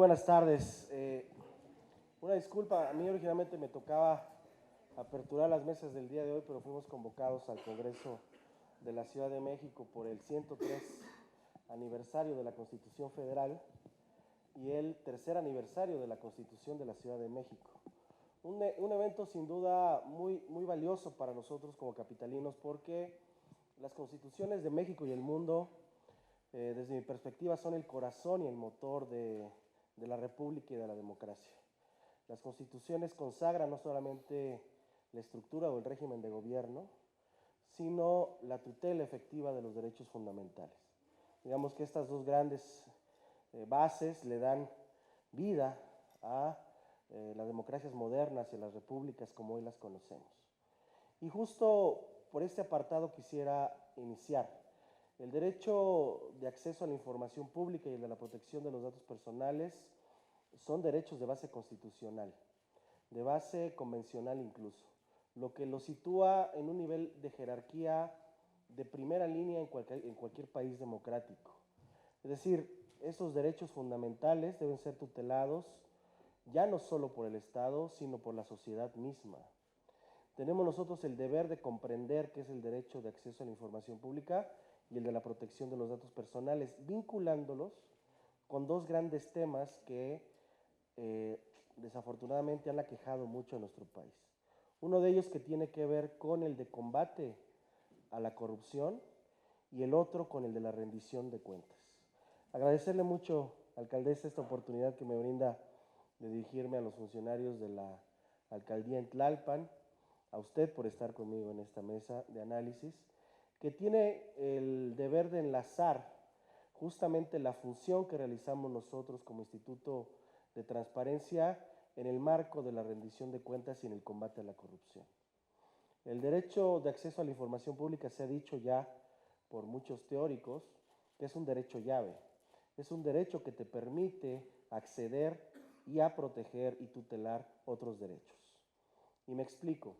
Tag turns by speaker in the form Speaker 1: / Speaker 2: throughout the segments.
Speaker 1: buenas tardes. Una disculpa, a mí originalmente me tocaba aperturar las mesas del día de hoy, pero fuimos convocados al Congreso de la Ciudad de México por el 103 aniversario de la Constitución Federal y el tercer aniversario de la Constitución de la Ciudad de México. Un evento sin duda muy valioso para nosotros como capitalinos, porque las constituciones de México y el mundo, desde mi perspectiva, son el corazón y el motor de la República y de la democracia. Las constituciones consagran no solamente la estructura o el régimen de gobierno, sino la tutela efectiva de los derechos fundamentales. Digamos que estas dos grandes bases le dan vida a las democracias modernas y a las repúblicas como hoy las conocemos. Y justo por este apartado quisiera iniciar. El derecho de acceso a la información pública y el de la protección de los datos personales son derechos de base constitucional, de base convencional incluso, lo que lo sitúa en un nivel de jerarquía de primera línea en cualquier país democrático. Es decir, estos derechos fundamentales deben ser tutelados ya no solo por el Estado, sino por la sociedad misma. Tenemos nosotros el deber de comprender qué es el derecho de acceso a la información pública y el de la protección de los datos personales, vinculándolos con dos grandes temas que desafortunadamente han aquejado mucho a nuestro país. Uno de ellos que tiene que ver con el de combate a la corrupción y el otro con el de la rendición de cuentas. Agradecerle mucho, alcaldesa, esta oportunidad que me brinda de dirigirme a los funcionarios de la alcaldía en Tlalpan, a usted por estar conmigo en esta mesa de análisis, que tiene el deber de enlazar justamente la función que realizamos nosotros como Instituto de Transparencia en el marco de la rendición de cuentas y en el combate a la corrupción. El derecho de acceso a la información pública se ha dicho ya por muchos teóricos que es un derecho llave, es un derecho que te permite acceder y a proteger y tutelar otros derechos. Y me explico.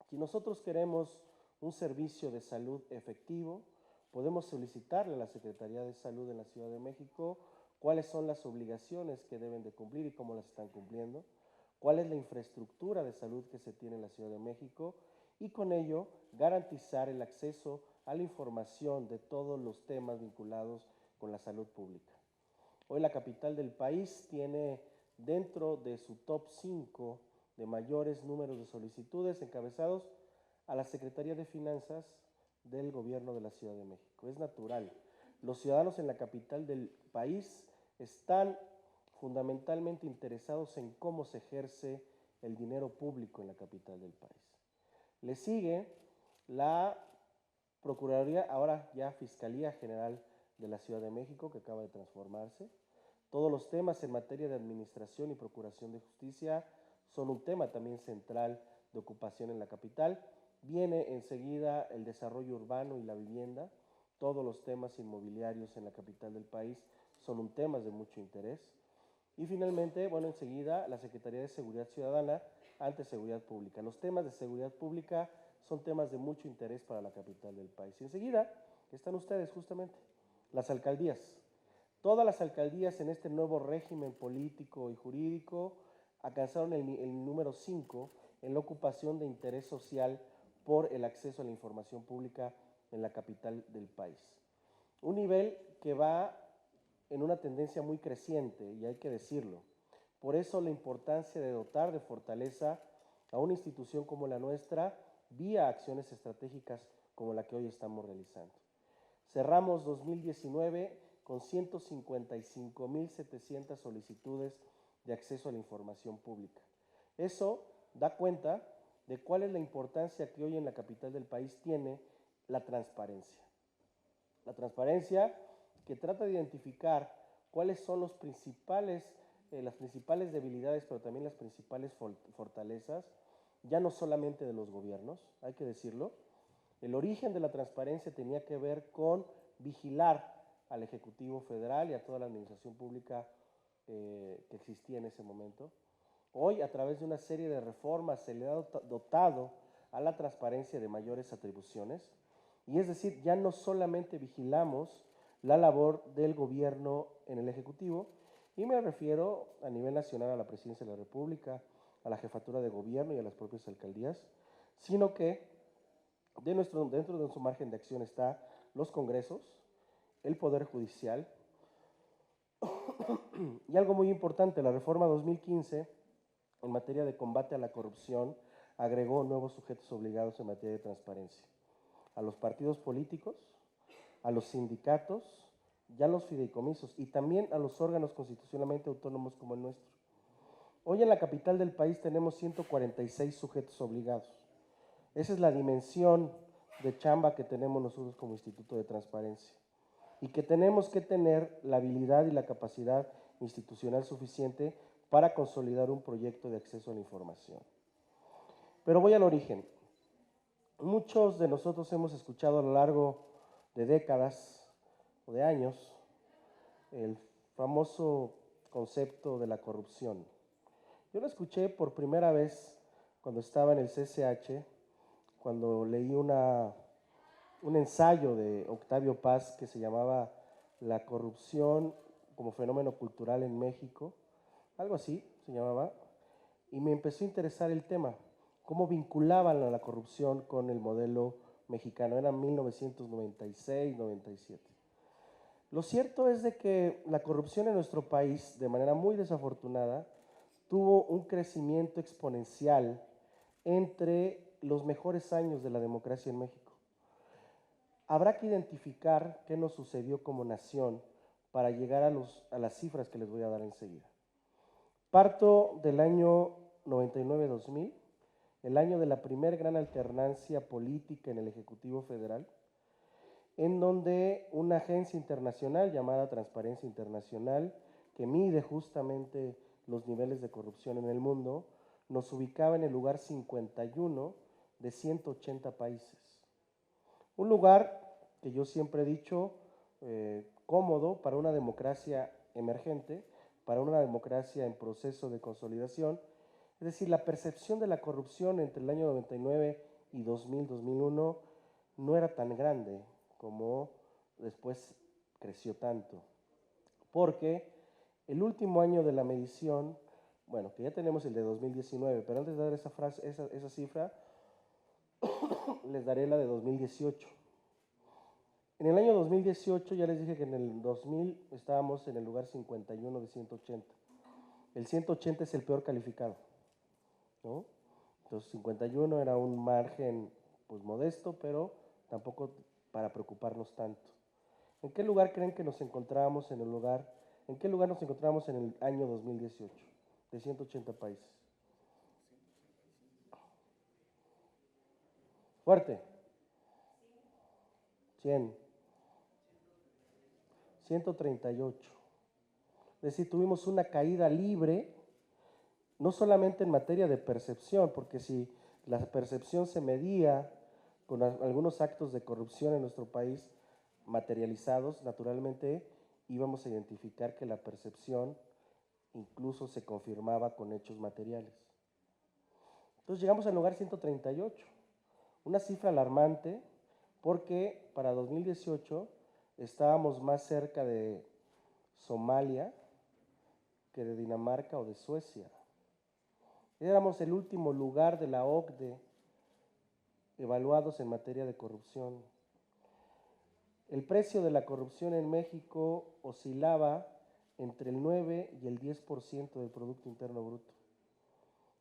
Speaker 1: Si nosotros queremos un servicio de salud efectivo, podemos solicitarle a la Secretaría de Salud en la Ciudad de México cuáles son las obligaciones que deben de cumplir y cómo las están cumpliendo, cuál es la infraestructura de salud que se tiene en la Ciudad de México y con ello garantizar el acceso a la información de todos los temas vinculados con la salud pública. Hoy la capital del país tiene dentro de su top 5 de mayores números de solicitudes encabezados a la Secretaría de Finanzas del Gobierno de la Ciudad de México. Es natural. Los ciudadanos en la capital del país están fundamentalmente interesados en cómo se ejerce el dinero público en la capital del país. Le sigue la Procuraduría, ahora ya Fiscalía General de la Ciudad de México, que acaba de transformarse. Todos los temas en materia de administración y procuración de justicia son un tema también central de ocupación en la capital. Viene enseguida el desarrollo urbano y la vivienda. Todos los temas inmobiliarios en la capital del país son un tema de mucho interés. Y finalmente, enseguida la Secretaría de Seguridad Ciudadana ante Seguridad Pública. Los temas de seguridad pública son temas de mucho interés para la capital del país. Y enseguida están ustedes justamente, las alcaldías. Todas las alcaldías en este nuevo régimen político y jurídico alcanzaron el número 5 en la ocupación de interés social por el acceso a la información pública en la capital del país. Un nivel que va en una tendencia muy creciente, y hay que decirlo. Por eso la importancia de dotar de fortaleza a una institución como la nuestra vía acciones estratégicas como la que hoy estamos realizando. Cerramos 2019 con 155,700 solicitudes de acceso a la información pública. Eso da cuenta de cuál es la importancia que hoy en la capital del país tiene la transparencia. La transparencia que trata de identificar cuáles son las principales debilidades, pero también las principales fortalezas, ya no solamente de los gobiernos, hay que decirlo. El origen de la transparencia tenía que ver con vigilar al Ejecutivo Federal y a toda la administración pública que existía en ese momento. Hoy, a través de una serie de reformas, se le ha dotado a la transparencia de mayores atribuciones. Y es decir, ya no solamente vigilamos la labor del gobierno en el Ejecutivo, Y me refiero a nivel nacional a la Presidencia de la República, a la Jefatura de Gobierno y a las propias alcaldías, sino que dentro de nuestro margen de acción está los congresos, el Poder Judicial y algo muy importante, la reforma 2015 en materia de combate a la corrupción agregó nuevos sujetos obligados en materia de transparencia, a los partidos políticos, a los sindicatos y a los fideicomisos y también a los órganos constitucionalmente autónomos como el nuestro. Hoy en la capital del país tenemos 146 sujetos obligados. Esa es la dimensión de chamba que tenemos nosotros como Instituto de Transparencia y que tenemos que tener la habilidad y la capacidad institucional suficiente para consolidar un proyecto de acceso a la información. Pero voy al origen. Muchos de nosotros hemos escuchado a lo largo de décadas o de años el famoso concepto de la corrupción. Yo lo escuché por primera vez cuando estaba en el CCH, cuando leí un ensayo de Octavio Paz que se llamaba La corrupción como fenómeno cultural en México, algo así se llamaba, y me empezó a interesar el tema, cómo vinculaban a la corrupción con el modelo mexicano, era 1996-97. Lo cierto es de que la corrupción en nuestro país, de manera muy desafortunada, tuvo un crecimiento exponencial entre los mejores años de la democracia en México. Habrá que identificar qué nos sucedió como nación para llegar a las cifras que les voy a dar enseguida. Parto del año 99-2000, el año de la primer gran alternancia política en el Ejecutivo Federal, en donde una agencia internacional llamada Transparencia Internacional, que mide justamente los niveles de corrupción en el mundo, nos ubicaba en el lugar 51 de 180 países. Un lugar que yo siempre he dicho cómodo para una democracia emergente, para una democracia en proceso de consolidación. Es decir, la percepción de la corrupción entre el año 99 y 2000-2001 no era tan grande como después creció tanto. Porque el último año de la medición, bueno, que ya tenemos el de 2019, pero antes de dar esa cifra, les daré la de 2018. En el año 2018 ya les dije que en el 2000 estábamos en el lugar 51 de 180. El 180 es el peor calificado, ¿no? Entonces 51 era un margen pues modesto, pero tampoco para preocuparnos tanto. ¿En qué lugar creen que nos encontrábamos en en qué lugar nos encontrábamos en el año 2018 de 180 países? Fuerte. 100. 138. Es decir, tuvimos una caída libre, no solamente en materia de percepción, porque si la percepción se medía con algunos actos de corrupción en nuestro país materializados, naturalmente íbamos a identificar que la percepción incluso se confirmaba con hechos materiales. Entonces llegamos al lugar 138, una cifra alarmante porque para 2018 estábamos más cerca de Somalia que de Dinamarca o de Suecia. Éramos el último lugar de la OCDE evaluados en materia de corrupción. El precio de la corrupción en México oscilaba entre el 9 y el 10% del Producto Interno Bruto.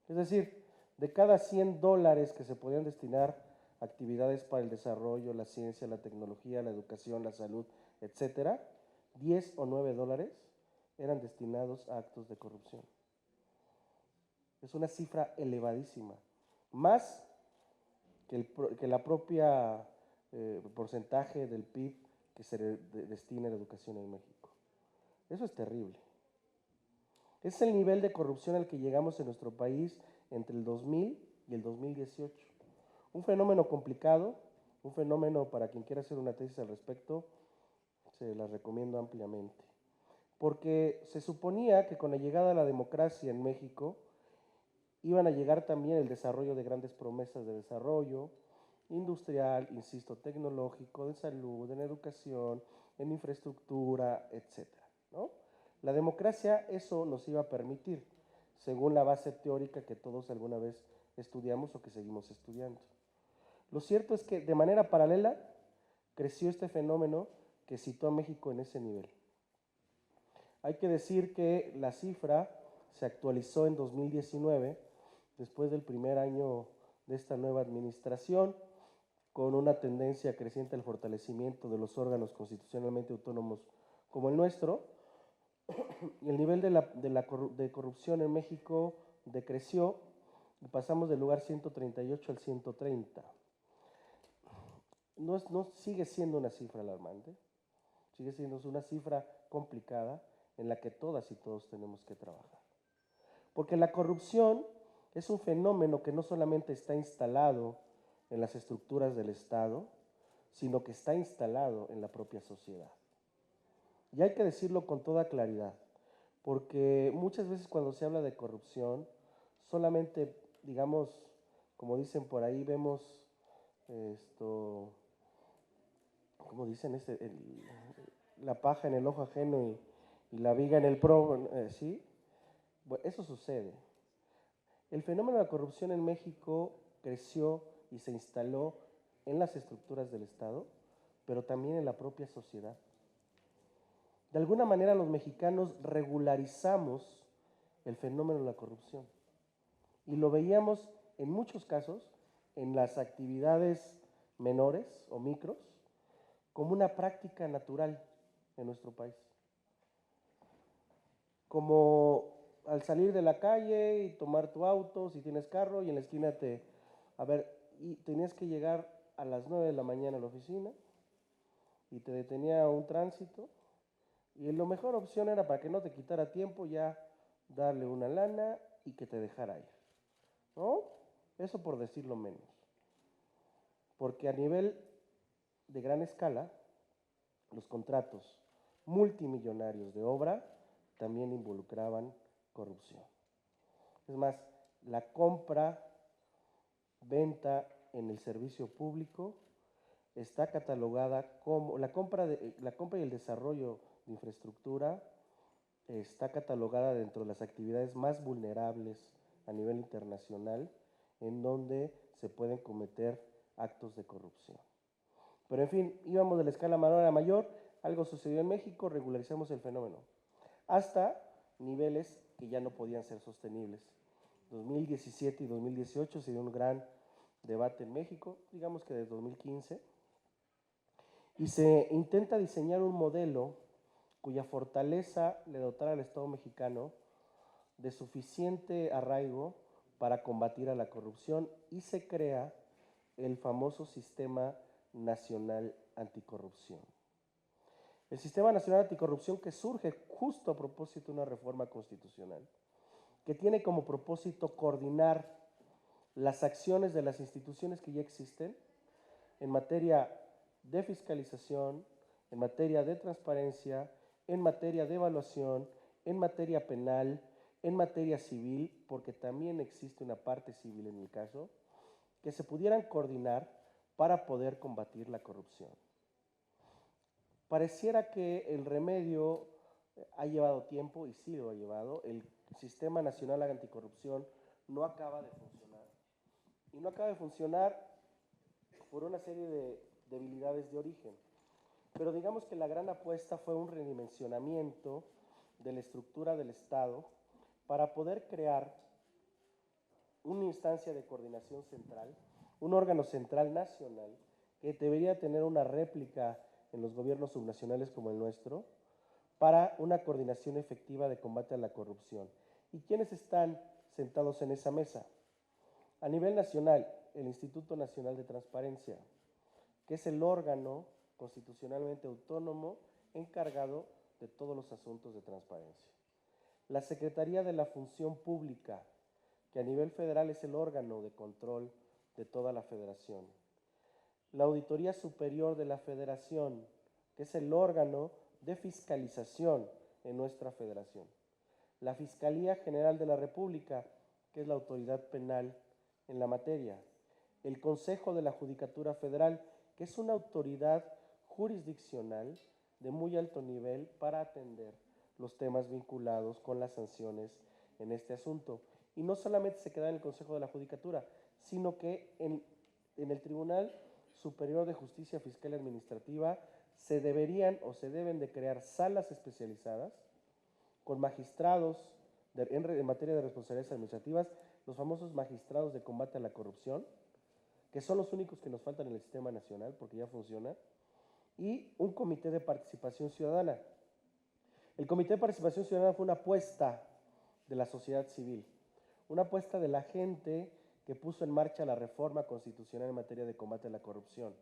Speaker 1: Es decir, de cada $100 que se podían destinar a actividades para el desarrollo, la ciencia, la tecnología, la educación, la salud, etcétera, 10 o 9 dólares eran destinados a actos de corrupción. Es una cifra elevadísima, más que la propia porcentaje del PIB que se destina a la educación en México. Eso es terrible. Es el nivel de corrupción al que llegamos en nuestro país entre el 2000 y el 2018. Un fenómeno complicado, un fenómeno para quien quiera hacer una tesis al respecto, se la recomiendo ampliamente. Porque se suponía que con la llegada a la democracia en México iban a llegar también el desarrollo de grandes promesas de desarrollo industrial, insisto, tecnológico, de salud, en educación, en infraestructura, etcétera, ¿no? La democracia eso nos iba a permitir, según la base teórica que todos alguna vez estudiamos o que seguimos estudiando. Lo cierto es que de manera paralela creció este fenómeno que situó a México en ese nivel. Hay que decir que la cifra se actualizó en 2019, después del primer año de esta nueva administración, con una tendencia creciente al fortalecimiento de los órganos constitucionalmente autónomos como el nuestro, y el nivel de corrupción en México decreció y pasamos del lugar 138 al 130. No sigue siendo una cifra alarmante, sigue siendo una cifra complicada en la que todas y todos tenemos que trabajar. Porque la corrupción es un fenómeno que no solamente está instalado en las estructuras del Estado, sino que está instalado en la propia sociedad. Y hay que decirlo con toda claridad, porque muchas veces cuando se habla de corrupción, solamente, digamos, como dicen por ahí, vemos como dicen, la paja en el ojo ajeno y la viga en el pro, ¿sí? Bueno, eso sucede. El fenómeno de la corrupción en México creció y se instaló en las estructuras del Estado, pero también en la propia sociedad. De alguna manera los mexicanos regularizamos el fenómeno de la corrupción y lo veíamos en muchos casos en las actividades menores o micros como una práctica natural en nuestro país. Como al salir de la calle y tomar tu auto, si tienes carro, y en la esquina y tenías que llegar a las 9 de la mañana a la oficina y te detenía un tránsito y la mejor opción era, para que no te quitara tiempo, ya darle una lana y que te dejara ir, ¿no? Eso por decirlo menos. Porque a nivel de gran escala, los contratos multimillonarios de obra también involucraban corrupción. Es más, la compra, venta en el servicio público está catalogada como la compra y el desarrollo de infraestructura está catalogada dentro de las actividades más vulnerables a nivel internacional en donde se pueden cometer actos de corrupción. Pero en fin, íbamos de la escala menor a mayor, algo sucedió en México, regularizamos el fenómeno, hasta niveles que ya no podían ser sostenibles. 2017 y 2018 se dio un gran debate en México, digamos que desde 2015, y se intenta diseñar un modelo cuya fortaleza le dotara al Estado mexicano de suficiente arraigo para combatir a la corrupción y se crea el famoso Sistema Nacional Anticorrupción. El Sistema Nacional Anticorrupción que surge justo a propósito de una reforma constitucional, que tiene como propósito coordinar las acciones de las instituciones que ya existen en materia de fiscalización, en materia de transparencia, en materia de evaluación, en materia penal, en materia civil, porque también existe una parte civil en el caso, que se pudieran coordinar para poder combatir la corrupción. Pareciera que el remedio ha llevado tiempo, y sí lo ha llevado. El Sistema Nacional Anticorrupción no acaba de funcionar. Y no acaba de funcionar por una serie de debilidades de origen. Pero digamos que la gran apuesta fue un redimensionamiento de la estructura del Estado para poder crear una instancia de coordinación central, un órgano central nacional que debería tener una réplica en los gobiernos subnacionales como el nuestro, para una coordinación efectiva de combate a la corrupción. ¿Y quiénes están sentados en esa mesa? A nivel nacional, el Instituto Nacional de Transparencia, que es el órgano constitucionalmente autónomo encargado de todos los asuntos de transparencia. La Secretaría de la Función Pública, que a nivel federal es el órgano de control de toda la federación. La Auditoría Superior de la Federación, que es el órgano de fiscalización en nuestra federación. La Fiscalía General de la República, que es la autoridad penal en la materia. El Consejo de la Judicatura Federal, que es una autoridad jurisdiccional de muy alto nivel para atender los temas vinculados con las sanciones en este asunto. Y no solamente se queda en el Consejo de la Judicatura, sino que en el Tribunal Superior de Justicia Fiscal y Administrativa se deberían o se deben de crear salas especializadas con magistrados en materia de responsabilidades administrativas, los famosos magistrados de combate a la corrupción, que son los únicos que nos faltan en el sistema nacional porque ya funciona, y un comité de participación ciudadana. El comité de participación ciudadana fue una apuesta de la sociedad civil, una apuesta de la gente que puso en marcha la reforma constitucional en materia de combate a la corrupción,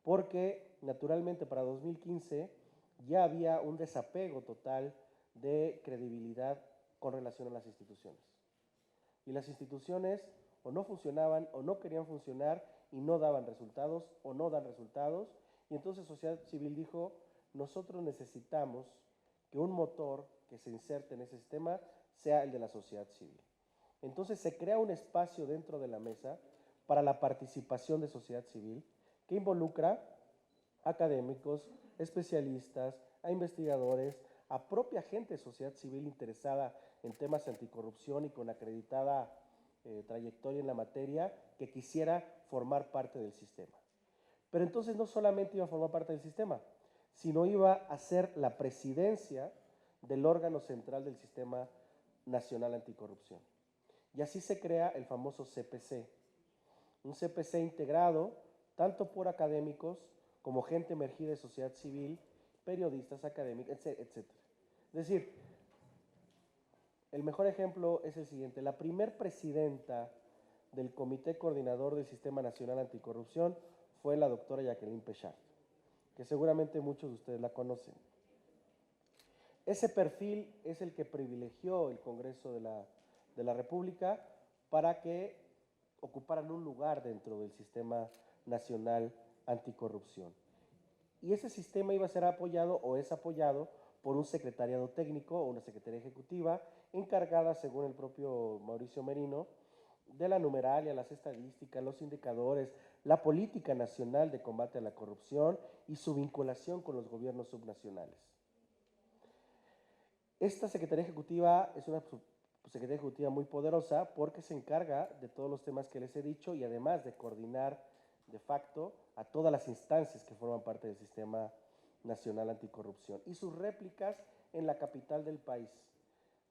Speaker 1: porque naturalmente para 2015 ya había un desapego total de credibilidad con relación a las instituciones. Y las instituciones o no funcionaban o no querían funcionar y no daban resultados o no dan resultados. Y entonces sociedad civil dijo, nosotros necesitamos que un motor que se inserte en ese sistema sea el de la sociedad civil. Entonces se crea un espacio dentro de la mesa para la participación de sociedad civil que involucra a académicos, especialistas, a investigadores, a propia gente de sociedad civil interesada en temas anticorrupción y con acreditada trayectoria en la materia que quisiera formar parte del sistema. Pero entonces no solamente iba a formar parte del sistema, sino iba a ser la presidencia del órgano central del Sistema Nacional Anticorrupción. Y así se crea el famoso CPC, un CPC integrado tanto por académicos como gente emergida de sociedad civil, periodistas, académicos, etc. Es decir, el mejor ejemplo es el siguiente. La primer presidenta del Comité Coordinador del Sistema Nacional Anticorrupción fue la doctora Jacqueline Pechard, que seguramente muchos de ustedes la conocen. Ese perfil es el que privilegió el Congreso de la República para que ocuparan un lugar dentro del Sistema Nacional Anticorrupción. Y ese sistema iba a ser apoyado o es apoyado por un secretariado técnico o una secretaría ejecutiva encargada, según el propio Mauricio Merino, de la numeralia, las estadísticas, los indicadores, la política nacional de combate a la corrupción y su vinculación con los gobiernos subnacionales. Esta Secretaría Ejecutiva es una Secretaría Ejecutiva muy poderosa porque se encarga de todos los temas que les he dicho y además de coordinar de facto a todas las instancias que forman parte del Sistema Nacional Anticorrupción y sus réplicas en la capital del país.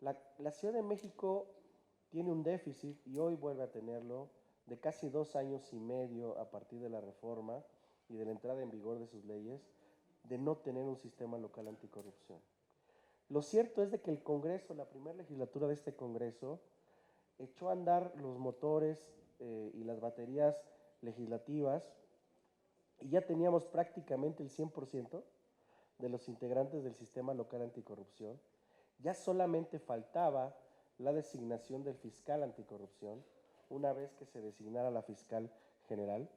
Speaker 1: La Ciudad de México tiene un déficit, y hoy vuelve a tenerlo, de casi 2 años y medio a partir de la reforma y de la entrada en vigor de sus leyes, de no tener un sistema local anticorrupción. Lo cierto es de que el Congreso, la primera legislatura de este Congreso, echó a andar los motores y las baterías legislativas y ya teníamos prácticamente el 100% de los integrantes del sistema local anticorrupción. Ya solamente faltaba la designación del fiscal anticorrupción, una vez que se designara la fiscal general.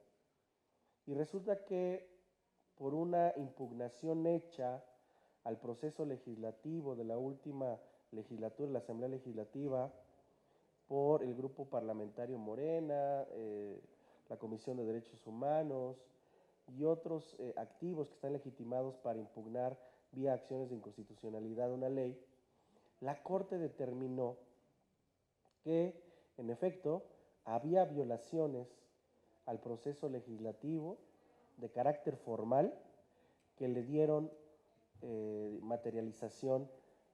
Speaker 1: Y resulta que por una impugnación hecha al proceso legislativo de la última legislatura, la Asamblea Legislativa, por el grupo parlamentario Morena, la Comisión de Derechos Humanos y otros activos que están legitimados para impugnar vía acciones de inconstitucionalidad una ley, la Corte determinó que, en efecto, había violaciones al proceso legislativo de carácter formal que le dieron materialización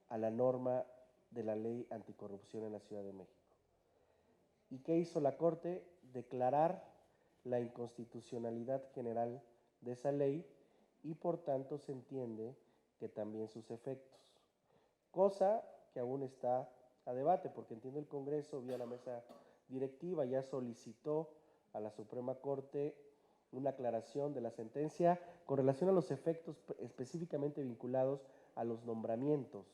Speaker 1: a la norma de la ley anticorrupción en la Ciudad de México. ¿Y qué hizo la Corte? Declarar la inconstitucionalidad general de esa ley y por tanto se entiende que también sus efectos. Cosa que aún está a debate, porque entiendo el Congreso, vía la mesa directiva, ya solicitó a la Suprema Corte una aclaración de la sentencia con relación a los efectos específicamente vinculados a los nombramientos.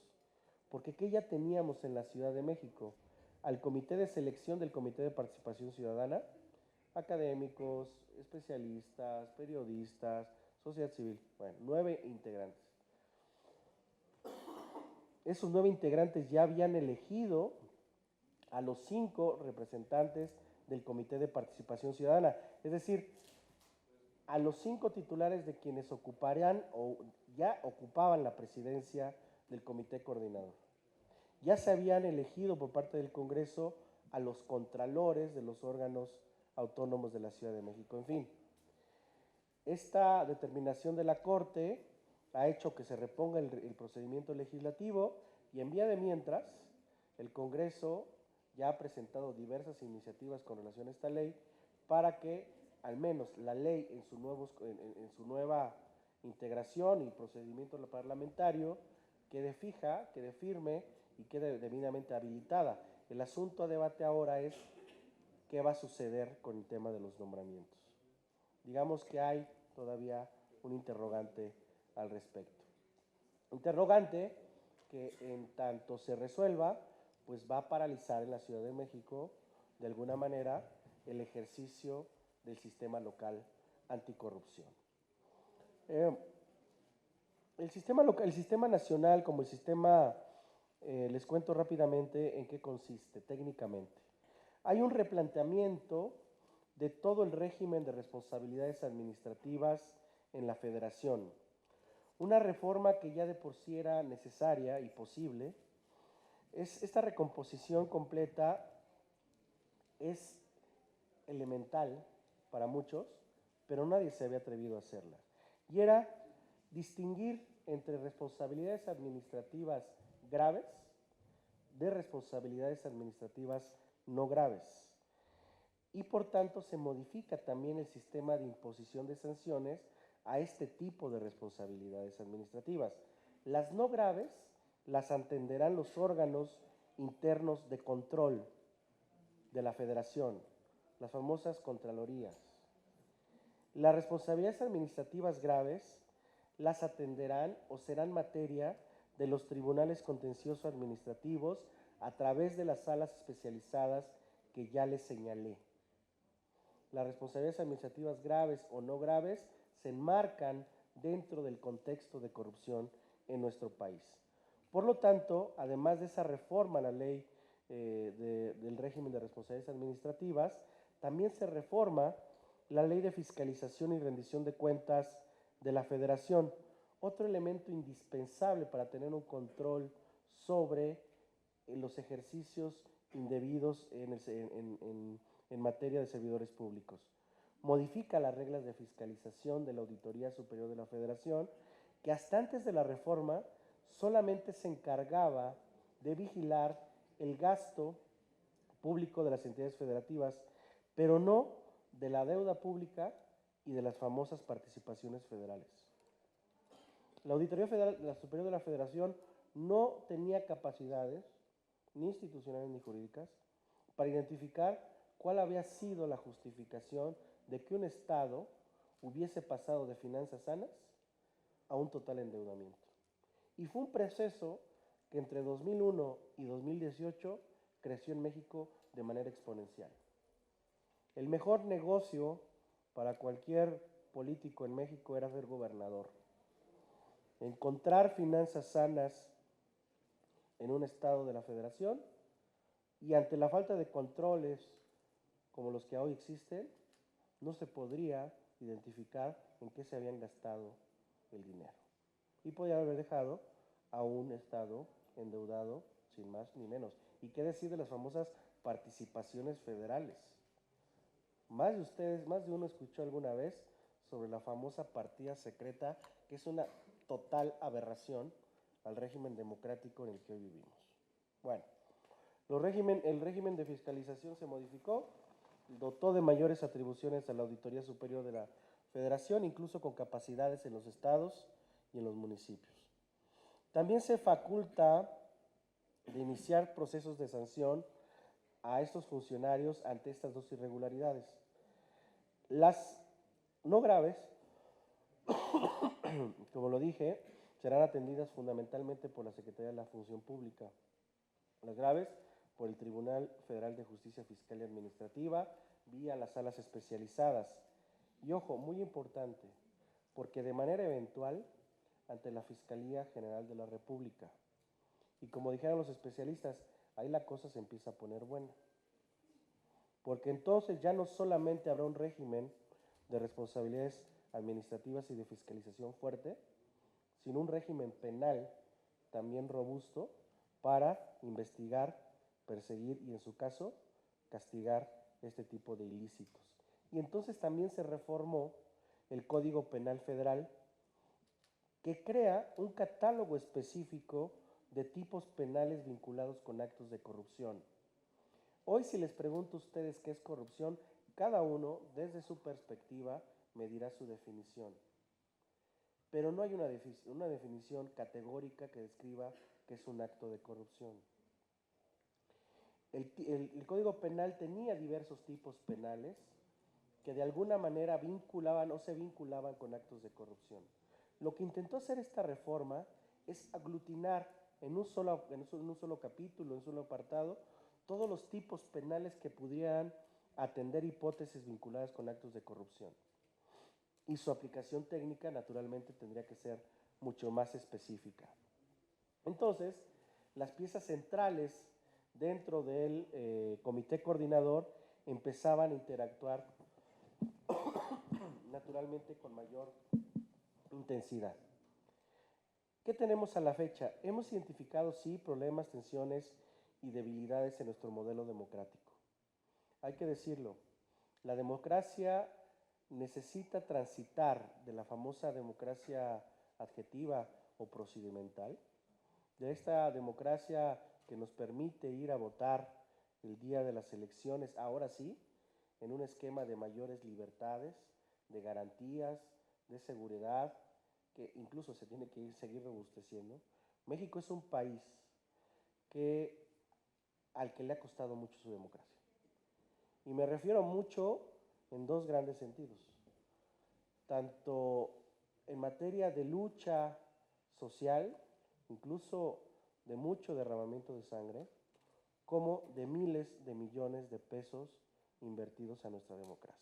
Speaker 1: Porque ¿qué ya teníamos en la Ciudad de México? Al comité de selección del Comité de Participación Ciudadana, académicos, especialistas, periodistas, sociedad civil, bueno, 9 integrantes. Esos 9 integrantes ya habían elegido a los 5 representantes del Comité de Participación Ciudadana, es decir, a los 5 titulares de quienes ocuparían o ya ocupaban la presidencia del comité coordinador. Ya se habían elegido por parte del Congreso a los contralores de los órganos autónomos de la Ciudad de México. En fin, esta determinación de la Corte ha hecho que se reponga el procedimiento legislativo y en vía de mientras, el Congreso ya ha presentado diversas iniciativas con relación a esta ley para que al menos la ley en su nueva integración y procedimiento parlamentario quede fija, quede firme y quede debidamente habilitada. El asunto a debate ahora es qué va a suceder con el tema de los nombramientos. Digamos que hay todavía un interrogante al respecto. Interrogante que en tanto se resuelva, pues va a paralizar en la Ciudad de México, de alguna manera, el ejercicio del sistema local anticorrupción. El sistema nacional como el sistema, les cuento rápidamente en qué consiste técnicamente. Hay un replanteamiento de todo el régimen de responsabilidades administrativas en la Federación. Una reforma que ya de por sí era necesaria y posible. Esta recomposición completa es elemental para muchos, pero nadie se había atrevido a hacerla. Y era distinguir entre responsabilidades administrativas graves de responsabilidades administrativas no graves. Y por tanto se modifica también el sistema de imposición de sanciones a este tipo de responsabilidades administrativas. Las no graves las atenderán los órganos internos de control de la Federación, las famosas contralorías. Las responsabilidades administrativas graves las atenderán o serán materia de los tribunales contencioso administrativos a través de las salas especializadas que ya les señalé. Las responsabilidades administrativas graves o no graves se enmarcan dentro del contexto de corrupción en nuestro país. Por lo tanto, además de esa reforma a la ley del régimen de responsabilidades administrativas, también se reforma la ley de fiscalización y rendición de cuentas de la Federación, otro elemento indispensable para tener un control sobre los ejercicios indebidos en materia de servidores públicos. Modifica las reglas de fiscalización de la Auditoría Superior de la Federación, que hasta antes de la reforma solamente se encargaba de vigilar el gasto público de las entidades federativas, pero no de la deuda pública y de las famosas participaciones federales. La Auditoría Superior de la Federación no tenía capacidades, ni institucionales ni jurídicas, para identificar cuál había sido la justificación de que un Estado hubiese pasado de finanzas sanas a un total endeudamiento. Y fue un proceso que entre 2001 y 2018 creció en México de manera exponencial. El mejor negocio para cualquier político en México era ser gobernador. Encontrar finanzas sanas en un estado de la Federación y ante la falta de controles como los que hoy existen, no se podría identificar en qué se habían gastado el dinero. Y podía haber dejado a un estado endeudado sin más ni menos. ¿Y qué decir de las famosas participaciones federales? Más de uno escuchó alguna vez sobre la famosa partida secreta, que es una total aberración al régimen democrático en el que hoy vivimos. Bueno, el régimen de fiscalización se modificó, dotó de mayores atribuciones a la Auditoría Superior de la Federación, incluso con capacidades en los estados y en los municipios. También se faculta de iniciar procesos de sanción a estos funcionarios ante estas dos irregularidades. Las no graves, como lo dije, serán atendidas fundamentalmente por la Secretaría de la Función Pública. Las graves por el Tribunal Federal de Justicia Fiscal y Administrativa, vía las salas especializadas. Y ojo, muy importante, porque de manera eventual ante la Fiscalía General de la República. Y como dijeron los especialistas, ahí la cosa se empieza a poner buena. Porque entonces ya no solamente habrá un régimen de responsabilidades administrativas y de fiscalización fuerte, sino un régimen penal también robusto para investigar, perseguir y, en su caso, castigar este tipo de ilícitos. Y entonces también se reformó el Código Penal Federal, que crea un catálogo específico de tipos penales vinculados con actos de corrupción. Hoy, si les pregunto a ustedes qué es corrupción, cada uno, desde su perspectiva, me dirá su definición. Pero no hay una definición categórica que describa qué es un acto de corrupción. El Código Penal tenía diversos tipos penales que de alguna manera vinculaban o se vinculaban con actos de corrupción. Lo que intentó hacer esta reforma es aglutinar en un solo capítulo, en un solo apartado, todos los tipos penales que pudieran atender hipótesis vinculadas con actos de corrupción. Y su aplicación técnica, naturalmente, tendría que ser mucho más específica. Entonces, las piezas centrales dentro del comité coordinador empezaban a interactuar naturalmente con mayor intensidad. ¿Qué tenemos a la fecha? Hemos identificado, sí, problemas, tensiones y debilidades en nuestro modelo democrático. Hay que decirlo, la democracia necesita transitar de la famosa democracia adjetiva o procedimental, de esta democracia que nos permite ir a votar el día de las elecciones, ahora sí, en un esquema de mayores libertades, de garantías, de seguridad, que incluso se tiene que seguir robusteciendo. México es un país al que le ha costado mucho su democracia. Y me refiero mucho en dos grandes sentidos. Tanto en materia de lucha social, incluso de mucho derramamiento de sangre, como de miles de millones de pesos invertidos a nuestra democracia.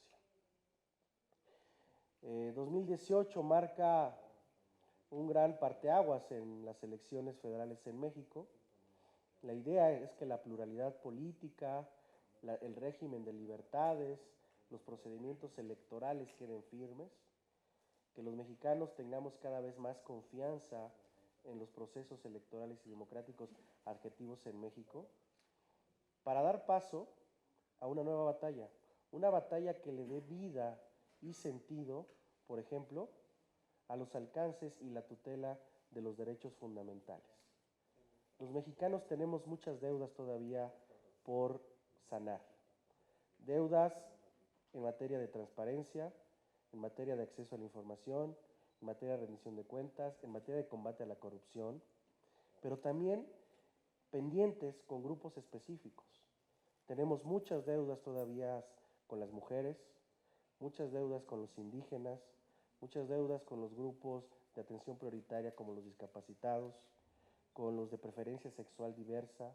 Speaker 1: 2018 marca un gran parteaguas en las elecciones federales en México. La idea es que la pluralidad política, el régimen de libertades, los procedimientos electorales queden firmes, que los mexicanos tengamos cada vez más confianza en los procesos electorales y democráticos adjetivos en México, para dar paso a una nueva batalla, una batalla que le dé vida y sentido, por ejemplo, a los alcances y la tutela de los derechos fundamentales. Los mexicanos tenemos muchas deudas todavía por sanar. Deudas en materia de transparencia, en materia de acceso a la información, en materia de rendición de cuentas, en materia de combate a la corrupción, pero también pendientes con grupos específicos. Tenemos muchas deudas todavía con las mujeres, muchas deudas con los indígenas, muchas deudas con los grupos de atención prioritaria como los discapacitados, con los de preferencia sexual diversa.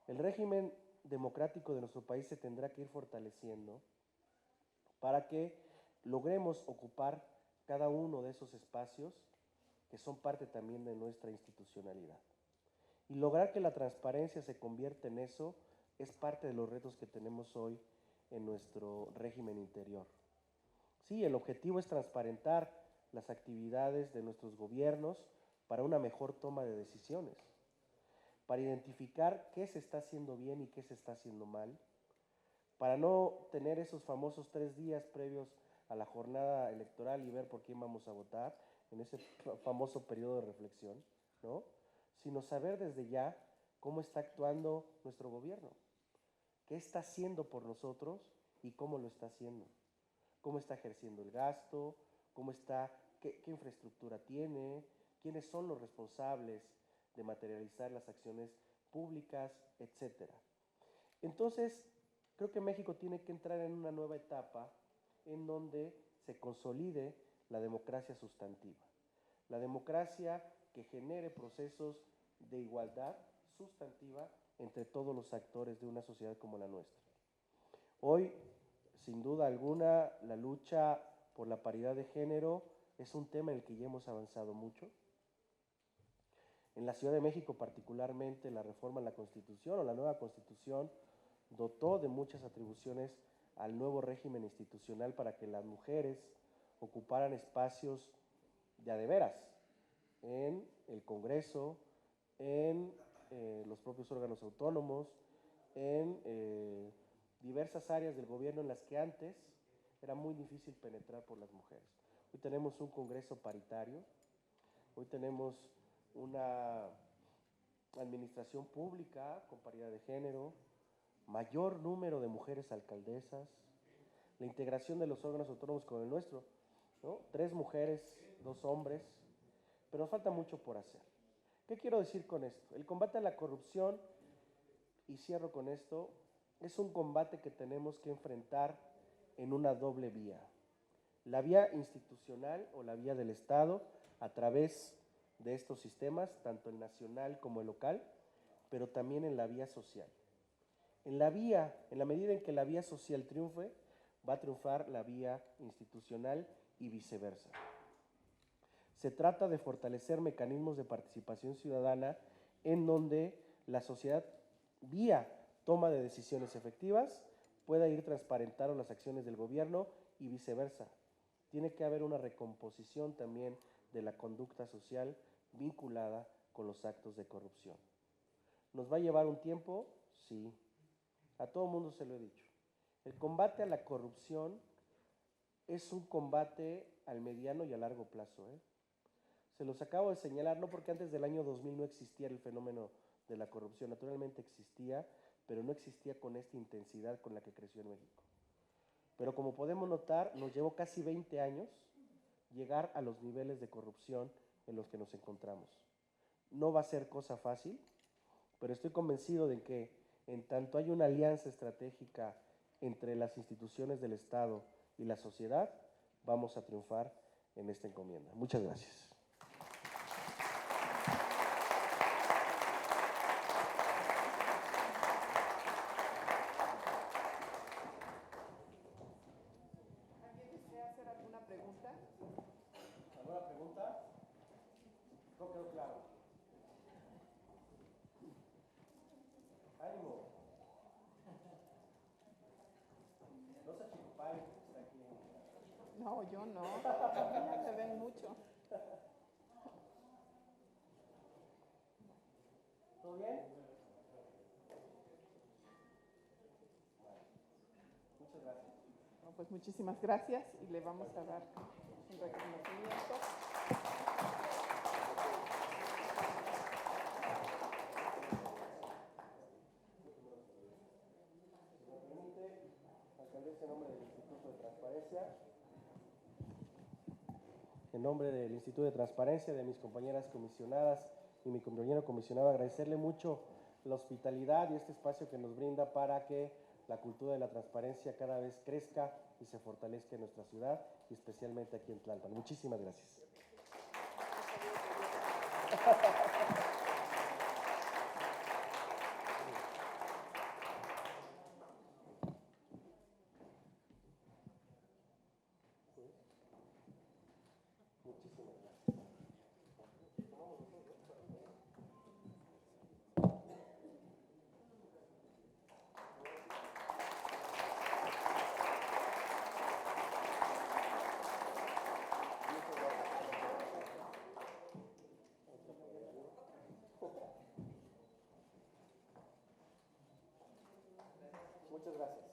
Speaker 1: El régimen democrático de nuestro país se tendrá que ir fortaleciendo para que logremos ocupar cada uno de esos espacios que son parte también de nuestra institucionalidad. Y lograr que la transparencia se convierta en eso es parte de los retos que tenemos hoy en nuestro régimen interior. Sí, el objetivo es transparentar las actividades de nuestros gobiernos para una mejor toma de decisiones, para identificar qué se está haciendo bien y qué se está haciendo mal, para no tener esos famosos 3 días previos a la jornada electoral y ver por quién vamos a votar en ese famoso periodo de reflexión, ¿no? Sino saber desde ya cómo está actuando nuestro gobierno, qué está haciendo por nosotros y cómo lo está haciendo, cómo está ejerciendo el gasto, qué infraestructura tiene, quiénes son los responsables de materializar las acciones públicas, etc. Entonces, creo que México tiene que entrar en una nueva etapa en donde se consolide la democracia sustantiva, la democracia que genere procesos de igualdad sustantiva entre todos los actores de una sociedad como la nuestra. Hoy, sin duda alguna, la lucha por la paridad de género es un tema en el que ya hemos avanzado mucho. En la Ciudad de México, particularmente, la reforma a la Constitución o la nueva Constitución dotó de muchas atribuciones al nuevo régimen institucional para que las mujeres ocuparan espacios de a de veras en el Congreso, en los propios órganos autónomos, en diversas áreas del gobierno en las que antes era muy difícil penetrar por las mujeres. Hoy tenemos un Congreso paritario, hoy tenemos una administración pública con paridad de género, mayor número de mujeres alcaldesas, la integración de los órganos autónomos con el nuestro, ¿no? 3 mujeres, 2 hombres, pero nos falta mucho por hacer. ¿Qué quiero decir con esto? El combate a la corrupción, y cierro con esto, es un combate que tenemos que enfrentar en una doble vía. La vía institucional o la vía del Estado a través de estos sistemas, tanto el nacional como el local, pero también en la vía social. En la medida en que la vía social triunfe, va a triunfar la vía institucional y viceversa. Se trata de fortalecer mecanismos de participación ciudadana en donde la sociedad, vía toma de decisiones efectivas, pueda ir transparentando las acciones del gobierno y viceversa. Tiene que haber una recomposición también de la conducta social vinculada con los actos de corrupción. ¿Nos va a llevar un tiempo? Sí. A todo mundo se lo he dicho. El combate a la corrupción es un combate al mediano y a largo plazo, Se los acabo de señalar, no porque antes del año 2000 no existía el fenómeno de la corrupción, naturalmente existía, pero no existía con esta intensidad con la que creció en México. Pero como podemos notar, nos llevó casi 20 años llegar a los niveles de corrupción en los que nos encontramos. No va a ser cosa fácil, pero estoy convencido de que en tanto hay una alianza estratégica entre las instituciones del Estado y la sociedad, vamos a triunfar en esta encomienda. Muchas gracias.
Speaker 2: ¿Alguien desea hacer alguna pregunta?
Speaker 1: ¿Alguna pregunta? No quedó claro. Ánimo. No se achicopale, está aquí.
Speaker 2: No, yo no. Ya me ven mucho.
Speaker 1: ¿Todo bien? Muchas gracias.
Speaker 2: No, pues muchísimas gracias y le vamos a dar un reconocimiento.
Speaker 1: Si me permite, alcaldesa, en nombre del Instituto de Transparencia, en nombre del Instituto de Transparencia, de mis compañeras comisionadas y mi compañero comisionado, agradecerle mucho la hospitalidad y este espacio que nos brinda para que la cultura de la transparencia cada vez crezca y se fortalezca en nuestra ciudad y especialmente aquí en Tlalpan. Muchísimas gracias. Muchísimas gracias. Muchas gracias.